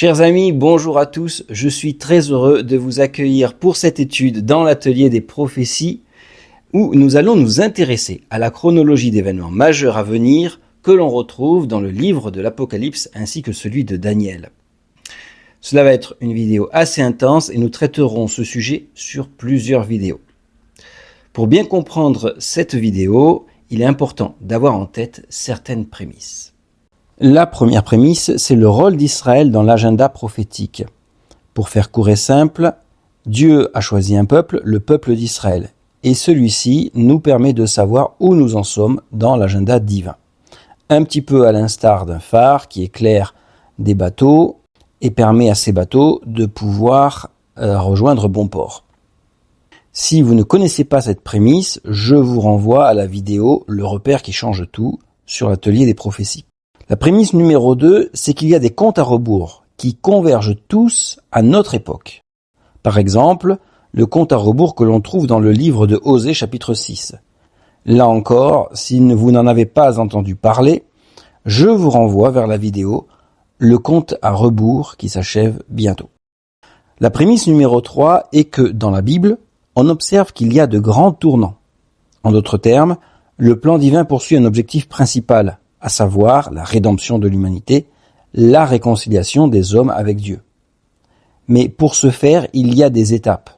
Chers amis, bonjour à tous. Je suis très heureux de vous accueillir pour cette étude dans l'atelier des prophéties où nous allons nous intéresser à la chronologie d'événements majeurs à venir que l'on retrouve dans le livre de l'Apocalypse ainsi que celui de Daniel. Cela va être une vidéo assez intense et nous traiterons ce sujet sur plusieurs vidéos. Pour bien comprendre cette vidéo, il est important d'avoir en tête certaines prémices. La première prémisse, c'est le rôle d'Israël dans l'agenda prophétique. Pour faire court et simple, Dieu a choisi un peuple, le peuple d'Israël, et celui-ci nous permet de savoir où nous en sommes dans l'agenda divin. Un petit peu à l'instar d'un phare qui éclaire des bateaux et permet à ces bateaux de pouvoir rejoindre bon port. Si vous ne connaissez pas cette prémisse, je vous renvoie à la vidéo « Le repère qui change tout » sur l'atelier des prophéties. La prémisse numéro 2, c'est qu'il y a des comptes à rebours qui convergent tous à notre époque. Par exemple, le compte à rebours que l'on trouve dans le livre de Osée chapitre 6. Là encore, si vous n'en avez pas entendu parler, je vous renvoie vers la vidéo « Le compte à rebours qui s'achève bientôt ». La prémisse numéro 3 est que dans la Bible, on observe qu'il y a de grands tournants. En d'autres termes, le plan divin poursuit un objectif principal, à savoir la rédemption de l'humanité, la réconciliation des hommes avec Dieu. Mais pour ce faire, il y a des étapes.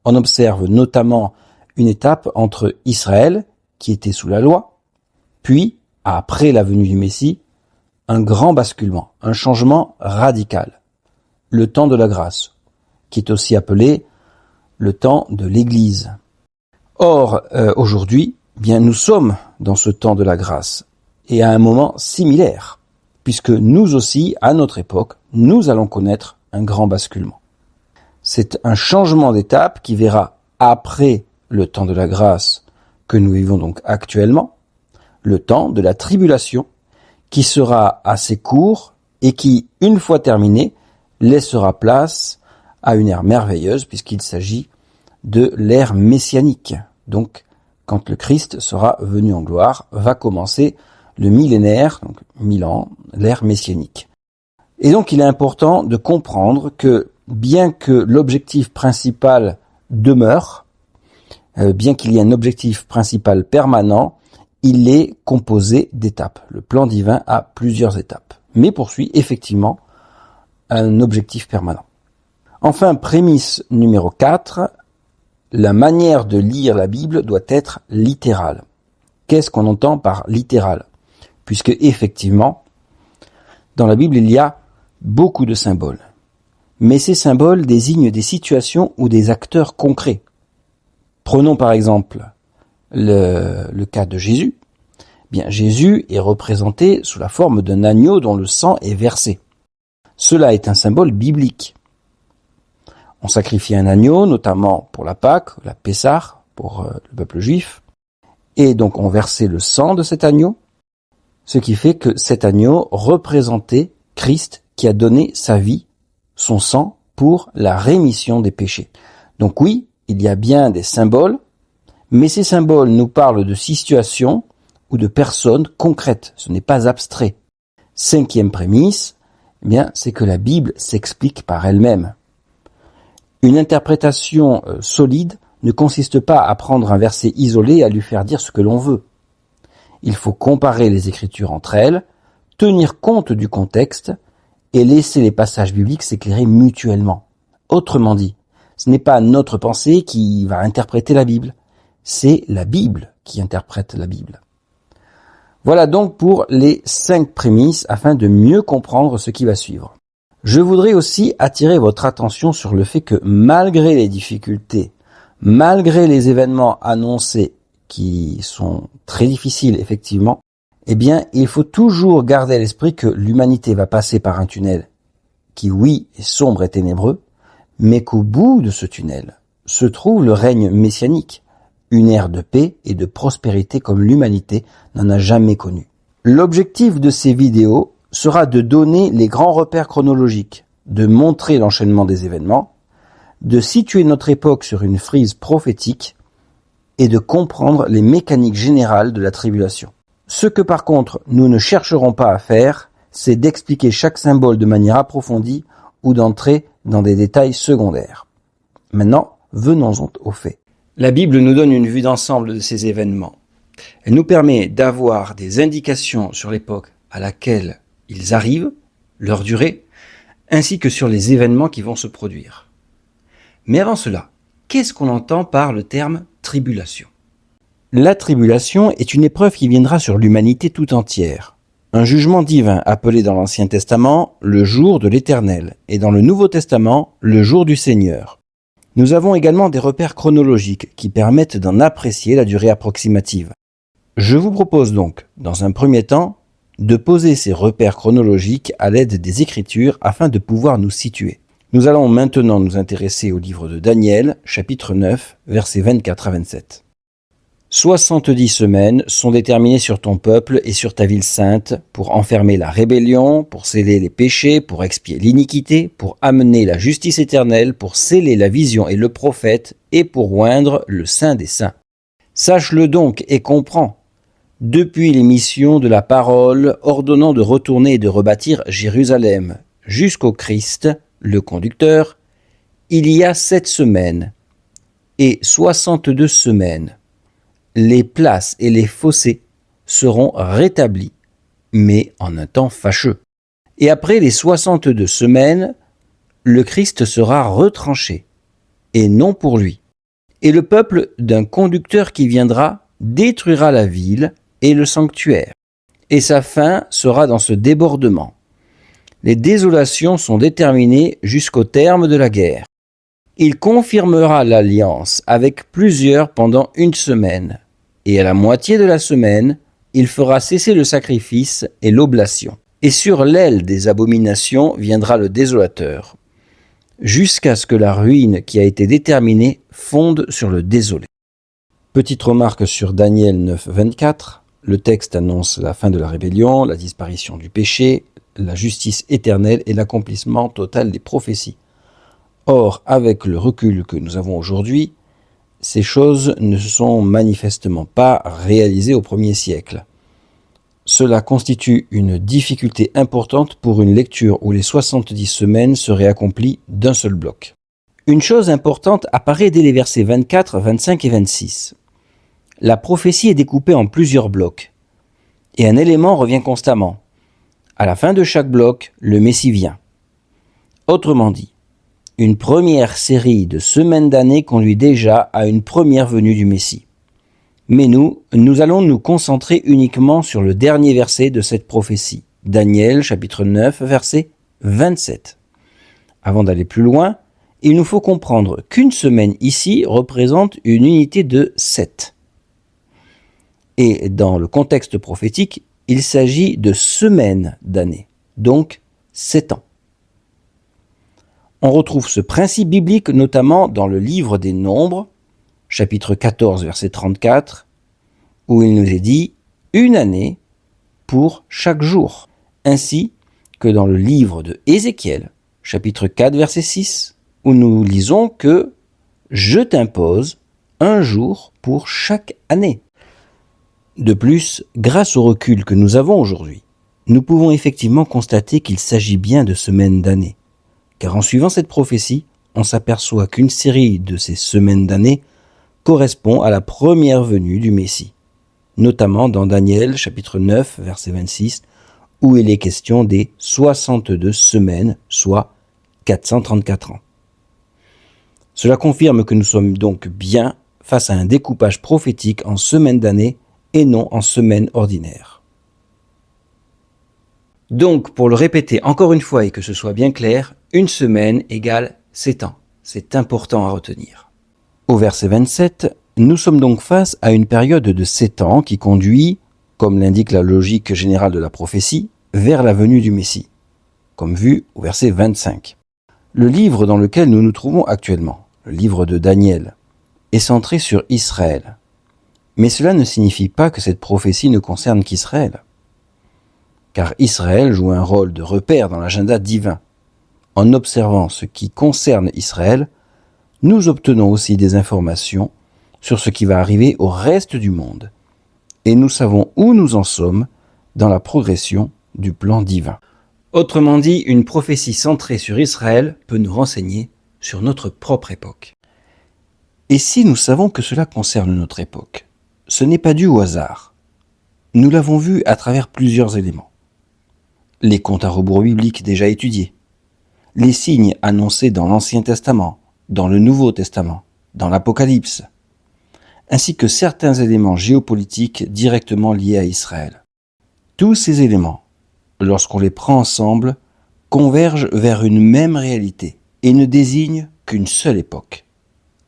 On observe notamment une étape entre Israël, qui était sous la loi, puis, après la venue du Messie, un grand basculement, un changement radical, le temps de la grâce, qui est aussi appelé le temps de l'Église. Or, aujourd'hui, bien, nous sommes dans ce temps de la grâce, et à un moment similaire, puisque nous aussi, à notre époque, nous allons connaître un grand basculement. C'est un changement d'étape qui verra après le temps de la grâce que nous vivons donc actuellement, le temps de la tribulation qui sera assez court et qui, une fois terminé, laissera place à une ère merveilleuse puisqu'il s'agit de l'ère messianique. Donc, quand le Christ sera venu en gloire, va commencer le millénaire, donc 1000 ans, l'ère messianique. Et donc il est important de comprendre que bien que l'objectif principal demeure, bien qu'il y ait un objectif principal permanent, il est composé d'étapes. Le plan divin a plusieurs étapes, mais poursuit effectivement un objectif permanent. Enfin, prémisse numéro 4, la manière de lire la Bible doit être littérale. Qu'est-ce qu'on entend par littéral ? Puisque effectivement, dans la Bible, il y a beaucoup de symboles. Mais ces symboles désignent des situations ou des acteurs concrets. Prenons par exemple le cas de Jésus. Bien, Jésus est représenté sous la forme d'un agneau dont le sang est versé. Cela est un symbole biblique. On sacrifie un agneau, notamment pour la Pâque, la Pessah, pour le peuple juif. Et donc on versait le sang de cet agneau. Ce qui fait que cet agneau représentait Christ qui a donné sa vie, son sang, pour la rémission des péchés. Donc oui, il y a bien des symboles, mais ces symboles nous parlent de situations ou de personnes concrètes, ce n'est pas abstrait. 5e prémisse, eh bien, c'est que la Bible s'explique par elle-même. Une interprétation solide ne consiste pas à prendre un verset isolé et à lui faire dire ce que l'on veut. Il faut comparer les Écritures entre elles, tenir compte du contexte et laisser les passages bibliques s'éclairer mutuellement. Autrement dit, ce n'est pas notre pensée qui va interpréter la Bible, c'est la Bible qui interprète la Bible. Voilà donc pour les 5 prémices afin de mieux comprendre ce qui va suivre. Je voudrais aussi attirer votre attention sur le fait que malgré les difficultés, malgré les événements annoncés qui sont très difficiles effectivement, eh bien, il faut toujours garder à l'esprit que l'humanité va passer par un tunnel qui, oui, est sombre et ténébreux, mais qu'au bout de ce tunnel se trouve le règne messianique, une ère de paix et de prospérité comme l'humanité n'en a jamais connu. L'objectif de ces vidéos sera de donner les grands repères chronologiques, de montrer l'enchaînement des événements, de situer notre époque sur une frise prophétique et de comprendre les mécaniques générales de la tribulation. Ce que par contre nous ne chercherons pas à faire, c'est d'expliquer chaque symbole de manière approfondie ou d'entrer dans des détails secondaires. Maintenant, venons-en aux faits. La Bible nous donne une vue d'ensemble de ces événements. Elle nous permet d'avoir des indications sur l'époque à laquelle ils arrivent, leur durée, ainsi que sur les événements qui vont se produire. Mais avant cela, qu'est-ce qu'on entend par le terme tribulation ? La tribulation est une épreuve qui viendra sur l'humanité tout entière. Un jugement divin appelé dans l'Ancien Testament le jour de l'Éternel et dans le Nouveau Testament le jour du Seigneur. Nous avons également des repères chronologiques qui permettent d'en apprécier la durée approximative. Je vous propose donc, dans un premier temps, de poser ces repères chronologiques à l'aide des Écritures afin de pouvoir nous situer. Nous allons maintenant nous intéresser au livre de Daniel, chapitre 9, versets 24 à 27. 70 semaines sont déterminées sur ton peuple et sur ta ville sainte pour enfermer la rébellion, pour sceller les péchés, pour expier l'iniquité, pour amener la justice éternelle, pour sceller la vision et le prophète et pour oindre le Saint des Saints. Sache-le donc et comprends. Depuis l'émission de la parole ordonnant de retourner et de rebâtir Jérusalem jusqu'au Christ, le conducteur, il y a 7 semaines et 62 semaines. Les places et les fossés seront rétablis, mais en un temps fâcheux. Et après les 62 semaines, le Christ sera retranché, et non pour lui. Et le peuple d'un conducteur qui viendra détruira la ville et le sanctuaire. Et sa fin sera dans ce débordement. Les désolations sont déterminées jusqu'au terme de la guerre. Il confirmera l'alliance avec plusieurs pendant 1 semaine. Et à la moitié de la semaine, il fera cesser le sacrifice et l'oblation. Et sur l'aile des abominations viendra le désolateur, jusqu'à ce que la ruine qui a été déterminée fonde sur le désolé. Petite remarque sur Daniel 9, 24. Le texte annonce la fin de la rébellion, la disparition du péché, la justice éternelle et l'accomplissement total des prophéties. Or, avec le recul que nous avons aujourd'hui, ces choses ne se sont manifestement pas réalisées au 1er siècle. Cela constitue une difficulté importante pour une lecture où les 70 semaines seraient accomplies d'un seul bloc. Une chose importante apparaît dès les versets 24, 25 et 26. La prophétie est découpée en plusieurs blocs, et un élément revient constamment. À la fin de chaque bloc, le Messie vient. Autrement dit, une première série de semaines d'années conduit déjà à une première venue du Messie. Mais nous allons nous concentrer uniquement sur le dernier verset de cette prophétie, Daniel chapitre 9, verset 27. Avant d'aller plus loin, il nous faut comprendre qu'une semaine ici représente une unité de 7. Et dans le contexte prophétique, il s'agit de semaines d'années, donc 7 ans. On retrouve ce principe biblique notamment dans le livre des Nombres, chapitre 14, verset 34, où il nous est dit « une année pour chaque jour », ainsi que dans le livre de Ézéchiel, chapitre 4, verset 6, où nous lisons que « je t'impose un jour pour chaque année ». De plus, grâce au recul que nous avons aujourd'hui, nous pouvons effectivement constater qu'il s'agit bien de semaines d'années. Car en suivant cette prophétie, on s'aperçoit qu'une série de ces semaines d'années correspond à la première venue du Messie, notamment dans Daniel chapitre 9, verset 26, où il est question des 62 semaines, soit 434 ans. Cela confirme que nous sommes donc bien face à un découpage prophétique en semaines d'années et non en semaines ordinaires. Donc, pour le répéter encore une fois et que ce soit bien clair, une semaine égale 7 ans. C'est important à retenir. Au verset 27, nous sommes donc face à une période de 7 ans qui conduit, comme l'indique la logique générale de la prophétie, vers la venue du Messie, comme vu au verset 25. Le livre dans lequel nous nous trouvons actuellement, le livre de Daniel, est centré sur Israël. Mais cela ne signifie pas que cette prophétie ne concerne qu'Israël. Car Israël joue un rôle de repère dans l'agenda divin. En observant ce qui concerne Israël, nous obtenons aussi des informations sur ce qui va arriver au reste du monde. Et nous savons où nous en sommes dans la progression du plan divin. Autrement dit, une prophétie centrée sur Israël peut nous renseigner sur notre propre époque. Et si nous savons que cela concerne notre époque, ce n'est pas dû au hasard. Nous l'avons vu à travers plusieurs éléments. Les comptes à rebours bibliques déjà étudiés, les signes annoncés dans l'Ancien Testament, dans le Nouveau Testament, dans l'Apocalypse, ainsi que certains éléments géopolitiques directement liés à Israël. Tous ces éléments, lorsqu'on les prend ensemble, convergent vers une même réalité et ne désignent qu'une seule époque,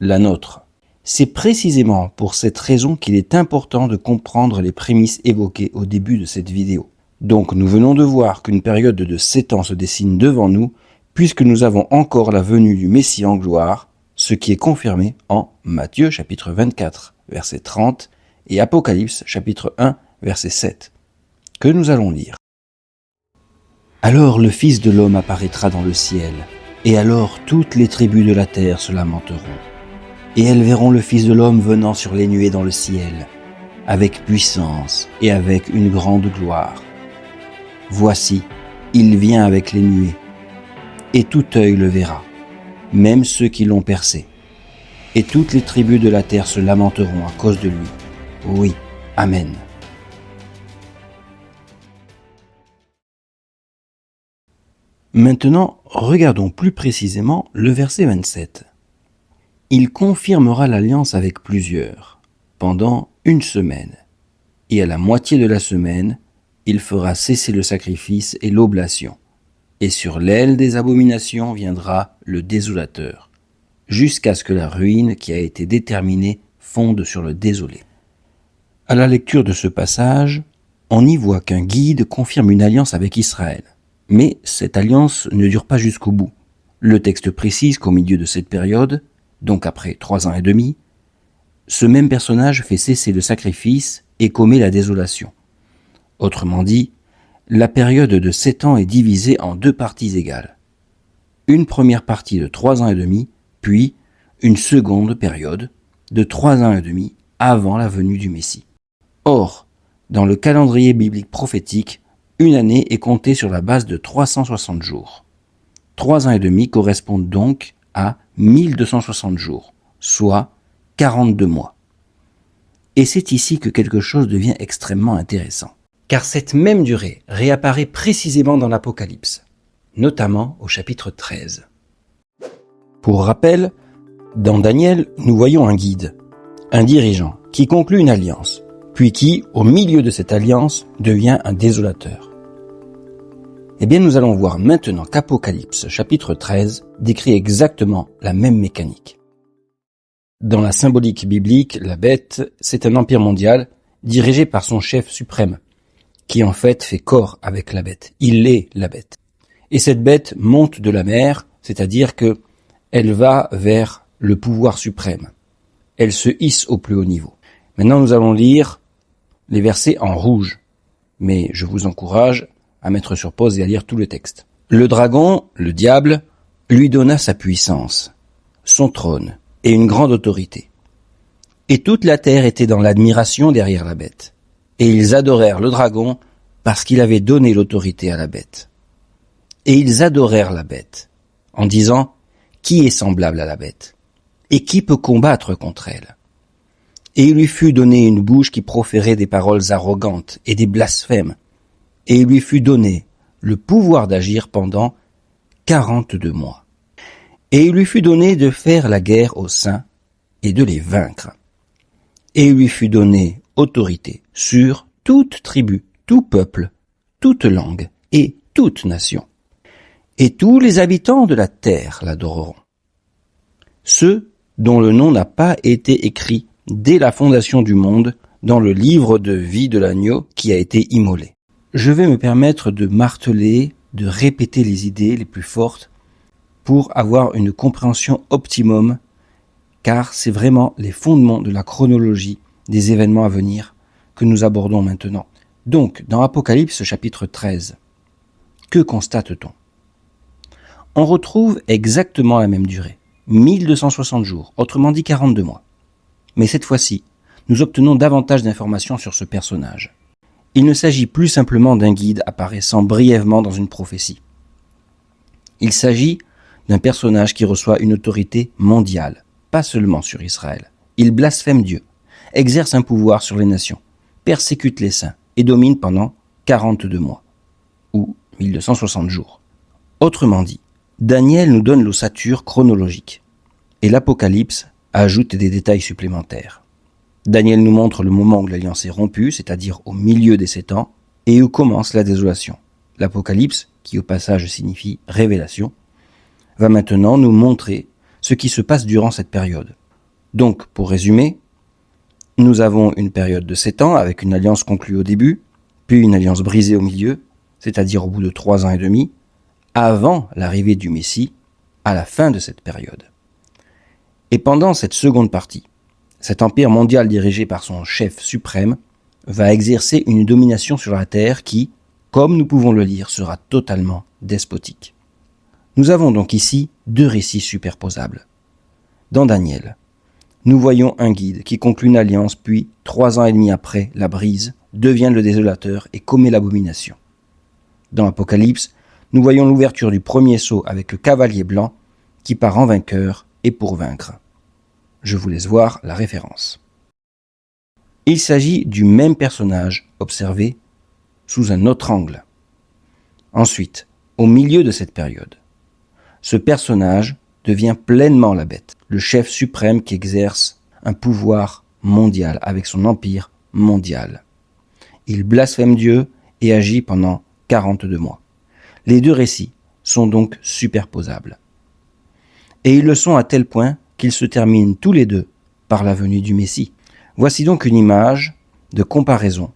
la nôtre. C'est précisément pour cette raison qu'il est important de comprendre les prémices évoquées au début de cette vidéo. Donc nous venons de voir qu'une période de 7 ans se dessine devant nous, puisque nous avons encore la venue du Messie en gloire, ce qui est confirmé en Matthieu chapitre 24, verset 30, et Apocalypse chapitre 1, verset 7, que nous allons lire. Alors le Fils de l'homme apparaîtra dans le ciel, et alors toutes les tribus de la terre se lamenteront. Et elles verront le Fils de l'homme venant sur les nuées dans le ciel, avec puissance et avec une grande gloire. Voici, il vient avec les nuées, et tout œil le verra, même ceux qui l'ont percé. Et toutes les tribus de la terre se lamenteront à cause de lui. Oui, Amen. Maintenant, regardons plus précisément le verset 27. Il confirmera l'alliance avec plusieurs, pendant 1 semaine, et à la moitié de la semaine, il fera cesser le sacrifice et l'oblation, et sur l'aile des abominations viendra le désolateur, jusqu'à ce que la ruine qui a été déterminée fonde sur le désolé. À la lecture de ce passage, on y voit qu'un guide confirme une alliance avec Israël. Mais cette alliance ne dure pas jusqu'au bout. Le texte précise qu'au milieu de cette période, donc après 3 ans et demi, ce même personnage fait cesser le sacrifice et commet la désolation. Autrement dit, la période de 7 ans est divisée en 2 parties égales. Une première partie de 3 ans et demi, puis une seconde période de 3 ans et demi avant la venue du Messie. Or, dans le calendrier biblique prophétique, une année est comptée sur la base de 360 jours. 3 ans et demi correspondent donc à 1260 jours, soit 42 mois. Et c'est ici que quelque chose devient extrêmement intéressant. Car cette même durée réapparaît précisément dans l'Apocalypse, notamment au chapitre 13. Pour rappel, dans Daniel, nous voyons un guide, un dirigeant, qui conclut une alliance, puis qui, au milieu de cette alliance, devient un désolateur. Eh bien, nous allons voir maintenant qu'Apocalypse, chapitre 13, décrit exactement la même mécanique. Dans la symbolique biblique, la bête, c'est un empire mondial dirigé par son chef suprême, qui en fait fait corps avec la bête. Il est la bête. Et cette bête monte de la mer, c'est-à-dire que elle va vers le pouvoir suprême. Elle se hisse au plus haut niveau. Maintenant, nous allons lire les versets en rouge. Mais je vous encourage à mettre sur pause et à lire tout le texte. Le dragon, le diable, lui donna sa puissance, son trône et une grande autorité. Et toute la terre était dans l'admiration derrière la bête. Et ils adorèrent le dragon parce qu'il avait donné l'autorité à la bête. Et ils adorèrent la bête en disant « Qui est semblable à la bête? Et qui peut combattre contre elle ?» Et il lui fut donné une bouche qui proférait des paroles arrogantes et des blasphèmes. Et il lui fut donné le pouvoir d'agir pendant 42 mois. Et il lui fut donné de faire la guerre aux saints et de les vaincre. Et il lui fut donné autorité sur toute tribu, tout peuple, toute langue et toute nation. Et tous les habitants de la terre l'adoreront. Ceux dont le nom n'a pas été écrit dès la fondation du monde dans le livre de vie de l'agneau qui a été immolé. Je vais me permettre de marteler, de répéter les idées les plus fortes pour avoir une compréhension optimum, car c'est vraiment les fondements de la chronologie des événements à venir que nous abordons maintenant. Donc, dans Apocalypse chapitre 13, que constate-t-on? On retrouve exactement la même durée, 1260 jours, autrement dit 42 mois. Mais cette fois-ci, nous obtenons davantage d'informations sur ce personnage. Il ne s'agit plus simplement d'un guide apparaissant brièvement dans une prophétie. Il s'agit d'un personnage qui reçoit une autorité mondiale, pas seulement sur Israël. Il blasphème Dieu, exerce un pouvoir sur les nations, persécute les saints et domine pendant 42 mois, ou 1260 jours. Autrement dit, Daniel nous donne l'ossature chronologique, et l'Apocalypse ajoute des détails supplémentaires. Daniel nous montre le moment où l'alliance est rompue, c'est-à-dire au milieu des 7 ans, et où commence la désolation. L'Apocalypse, qui au passage signifie révélation, va maintenant nous montrer ce qui se passe durant cette période. Donc, pour résumer, nous avons une période de 7 ans avec une alliance conclue au début, puis une alliance brisée au milieu, c'est-à-dire au bout de 3 ans et demi, avant l'arrivée du Messie, à la fin de cette période. Et pendant cette seconde partie, cet empire mondial dirigé par son chef suprême va exercer une domination sur la terre qui, comme nous pouvons le lire, sera totalement despotique. Nous avons donc ici 2 récits superposables. Dans Daniel, nous voyons un guide qui conclut une alliance, puis 3 ans et demi après la brise, devient le désolateur et commet l'abomination. Dans l'Apocalypse, nous voyons l'ouverture du premier sceau avec le cavalier blanc qui part en vainqueur et pour vaincre. Je vous laisse voir la référence. Il s'agit du même personnage observé sous un autre angle. Ensuite, au milieu de cette période, ce personnage devient pleinement la bête, le chef suprême qui exerce un pouvoir mondial avec son empire mondial. Il blasphème Dieu et agit pendant 42 mois. Les 2 récits sont donc superposables. Et ils le sont à tel point qu'ils se terminent tous les 2 par la venue du Messie. Voici donc une image de comparaison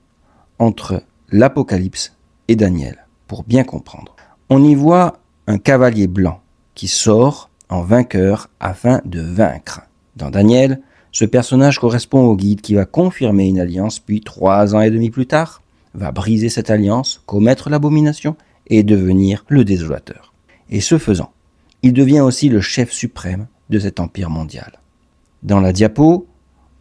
entre l'Apocalypse et Daniel, pour bien comprendre. On y voit un cavalier blanc qui sort en vainqueur afin de vaincre. Dans Daniel, ce personnage correspond au guide qui va confirmer une alliance, puis 3 ans et demi plus tard, va briser cette alliance, commettre l'abomination et devenir le désolateur. Et ce faisant, il devient aussi le chef suprême de cet empire mondial. Dans la diapo,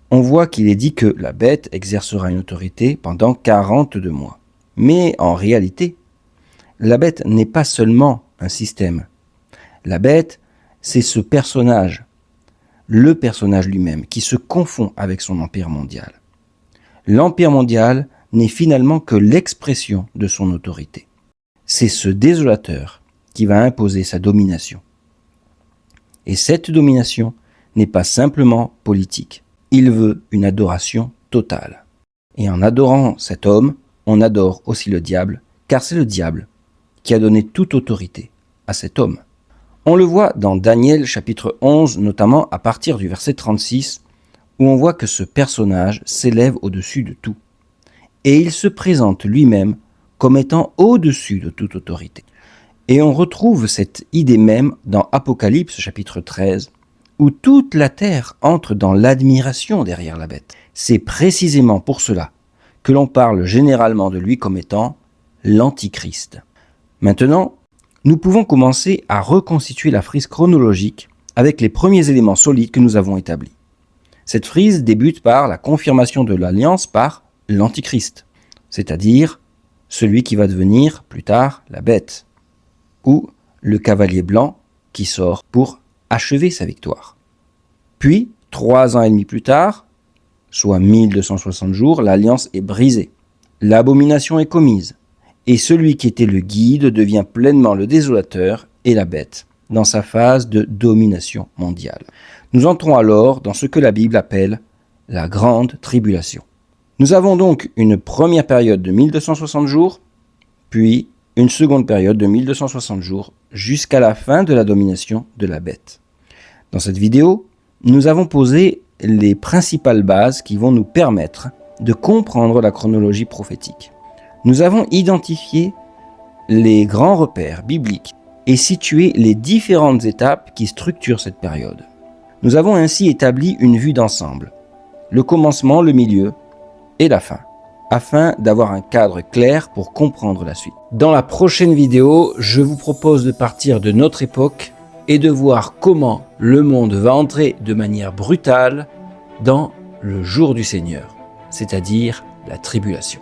on voit qu'il est dit que la bête exercera une autorité pendant 42 mois. Mais en réalité, la bête n'est pas seulement un système. La bête, c'est ce personnage, le personnage lui-même, qui se confond avec son empire mondial. L'empire mondial n'est finalement que l'expression de son autorité. C'est ce désolateur qui va imposer sa domination. Et cette domination n'est pas simplement politique. Il veut une adoration totale. Et en adorant cet homme, on adore aussi le diable, car c'est le diable qui a donné toute autorité à cet homme. On le voit dans Daniel chapitre 11, notamment à partir du verset 36, où on voit que ce personnage s'élève au-dessus de tout. Et il se présente lui-même comme étant au-dessus de toute autorité. Et on retrouve cette idée même dans Apocalypse chapitre 13, où toute la terre entre dans l'admiration derrière la bête. C'est précisément pour cela que l'on parle généralement de lui comme étant l'Antichrist. Maintenant, nous pouvons commencer à reconstituer la frise chronologique avec les premiers éléments solides que nous avons établis. Cette frise débute par la confirmation de l'alliance par l'Antichrist, c'est-à-dire celui qui va devenir plus tard la bête, ou le cavalier blanc qui sort pour achever sa victoire. Puis, 3 ans et demi plus tard, soit 1260 jours, l'alliance est brisée. L'abomination est commise. Et celui qui était le guide devient pleinement le désolateur et la bête, dans sa phase de domination mondiale. Nous entrons alors dans ce que la Bible appelle la grande tribulation. Nous avons donc une première période de 1260 jours, puis une seconde période de 1260 jours, jusqu'à la fin de la domination de la bête. Dans cette vidéo, nous avons posé les principales bases qui vont nous permettre de comprendre la chronologie prophétique. Nous avons identifié les grands repères bibliques et situé les différentes étapes qui structurent cette période. Nous avons ainsi établi une vue d'ensemble, le commencement, le milieu et la fin, afin d'avoir un cadre clair pour comprendre la suite. Dans la prochaine vidéo, je vous propose de partir de notre époque et de voir comment le monde va entrer de manière brutale dans le jour du Seigneur, c'est-à-dire la tribulation.